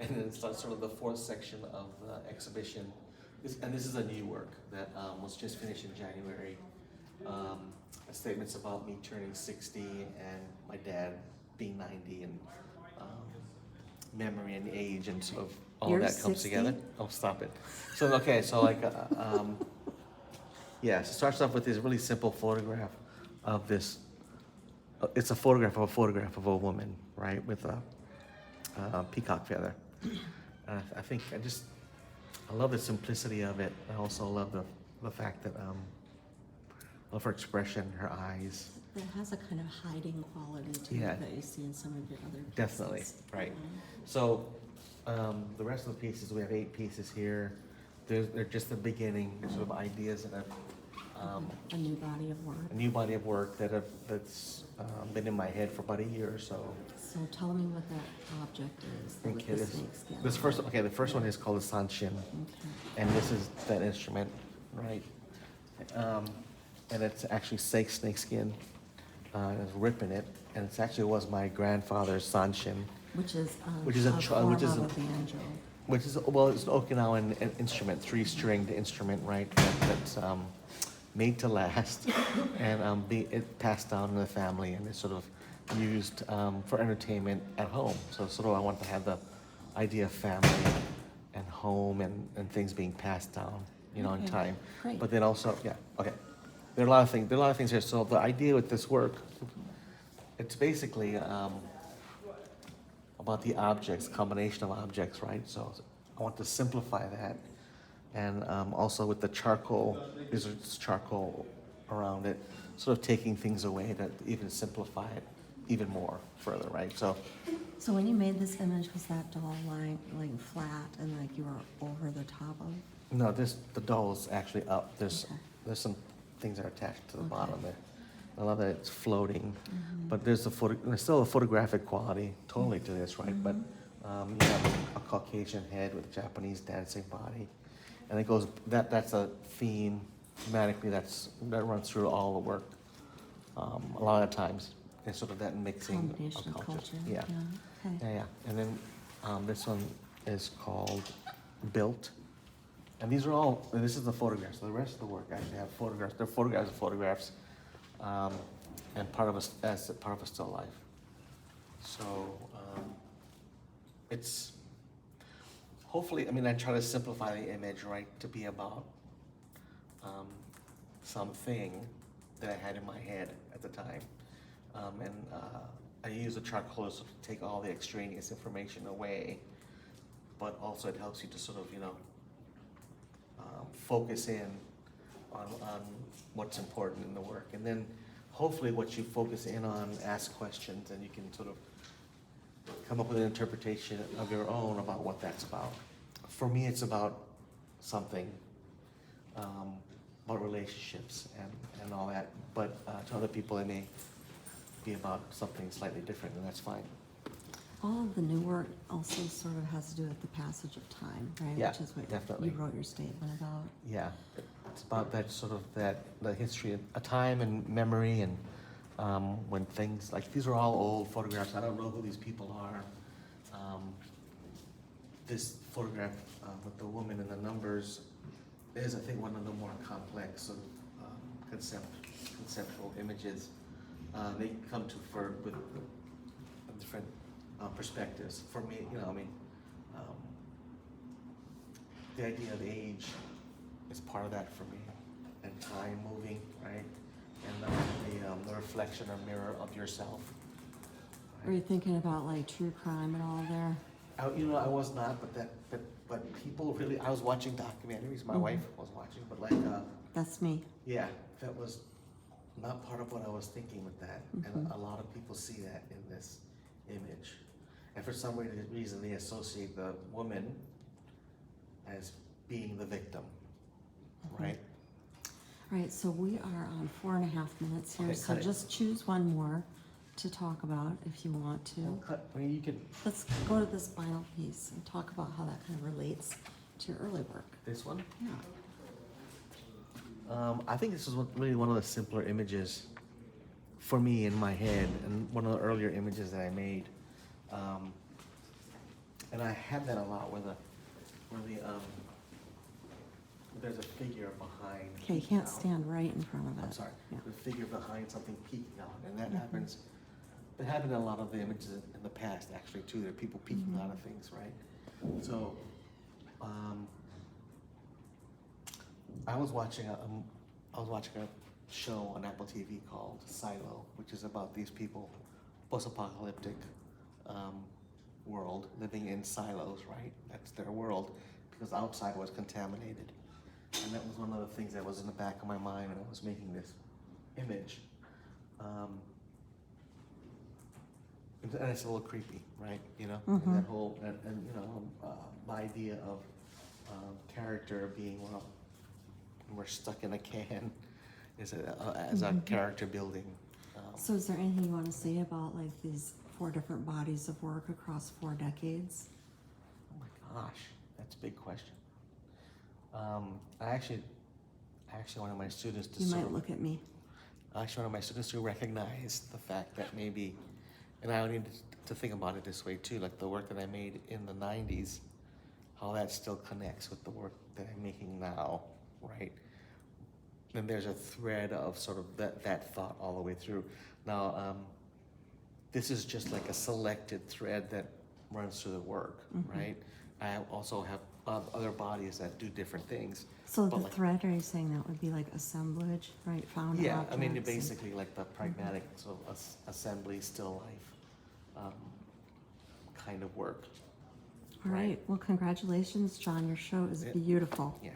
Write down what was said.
And then it's sort of the fourth section of the exhibition. This is a new work that was just finished in January. Statements about me turning 60 and my dad being 90 and memory and age and sort of all You're that comes 60? together. Oh, stop it. So, okay, so like, yeah, so it starts off with this really simple photograph of this. It's a photograph of a woman, right, with a peacock feather. I think I love the simplicity of it. I also love the fact that I love her expression, her eyes. It has a kind of hiding quality to Yeah. it that you see in some of your other pieces. Definitely, right. So the rest of the pieces, we have 8 pieces here. They're just the beginning, sort of ideas that A new body of work. a new body of work that's been in my head for about a year or so. So tell me what that object is. With Okay, the snakeskin. the first one is called the sanshin, Okay. and this is that instrument, right? And it's actually snakeskin. It's ripping it, and it actually was my grandfather's sanshin, Which is Which is a a tr- form which is of a- a banjo. which is, well, it's an Okinawan instrument, 3-stringed instrument, right? That's made to last, and it passed down in the family, and it's sort of used for entertainment at home. So sort of I want to have the idea of family and home and things being passed down, in Okay, time. great. But then also, yeah, okay. There are a lot of things here. So the idea with this work, it's basically about the objects, combination of objects, right? So I want to simplify that. And also with the charcoal, there's charcoal around it, sort of taking things away to even simplify it even more further, right? So So when you made this image, was that doll lying flat and like you were over the top of? no, the doll is actually up. Okay. There's some things that are attached to the Okay. bottom there. I love that it's floating, Mhm. but there's still a photographic quality totally to this, right? But you have a Caucasian head with a Japanese dancing body, and it goes that's a theme thematically that runs through all the work. A lot of times, it's sort of that mixing Combination of of cultures. culture. Yeah. Okay. Yeah. And then this one is called Built. And these are all, and this is the photographs. So the rest of the work actually have photographs. They're photographs of photographs, and part of a still life. So it's hopefully, I mean, I try to simplify the image, right, to be about something that I had in my head at the time, and I use the charcoal to take all the extraneous information away, but also it helps you to sort of, focus in on what's important in the work. And then hopefully what you focus in on, ask questions, and you can sort of come up with an interpretation of your own about what that's about. For me, it's about something, about relationships and all that. But to other people, it may be about something slightly different, and that's fine. All of the new work also sort of has to do with the passage of time, right? Yeah, Which is what definitely. you wrote your statement about. Yeah, it's about that sort of the history of a time and memory, and when things like these are all old photographs. I don't know who these people are. This photograph with the woman and the numbers is, I think, one of the more complex sort of conceptual images. They come to with different perspectives. For me, the idea of age is part of that for me, and time moving, right? And the reflection or mirror of yourself. Are you thinking about like true crime and all there? I was not, but people really. I was watching documentaries. My wife was watching, but That's me. yeah, that was not part of what I was thinking with that. And a lot of people see that in this image, and for some reason they associate the woman as being the victim, right? All right, so we are on 4.5 minutes here, Okay, so cut it. just choose one more to talk about if you want to. I mean, you can. Let's go to this final piece and talk about how that kind of relates to your early work. This one. Yeah. I think this is really one of the simpler images for me in my head, and one of the earlier images that I made. And I have that a lot where there's a figure behind. Okay, you peeking can't out. stand right in front of it. I'm sorry, Yeah. the figure behind something peeking out, and that Mhm. happens. It happened in a lot of the images in the past, actually, too. There are people peeking out of things, right? So, I was watching a show on Apple TV called Silo, which is about these people, post-apocalyptic world, living in silos, right? That's their world, because outside was contaminated. And that was one of the things that was in the back of my mind when I was making this image. And it's a little creepy, right? You know, and that whole, and you know, the idea of character being, well, we're stuck in a can is as a character building. So is there anything you want to say about like these 4 different bodies of work across 4 decades? Oh my gosh, that's a big question. I actually wanted my students to You sort might of, look at me. I actually wanted my students to recognize the fact that maybe, and I need to think about it this way too, like the work that I made in the 90s, how that still connects with the work that I'm making now, right? And there's a thread of sort of that thought all the way through. Now, this is just like a selected thread that runs through the work, right? I also have other bodies that do different things. So but the like, thread, are you saying that would be like assemblage, right? Found yeah, objects. I mean, and- basically like the pragmatic sort of assembly, still life kind of work. All right. Well, congratulations, John. Your show is Yeah. beautiful. Yeah,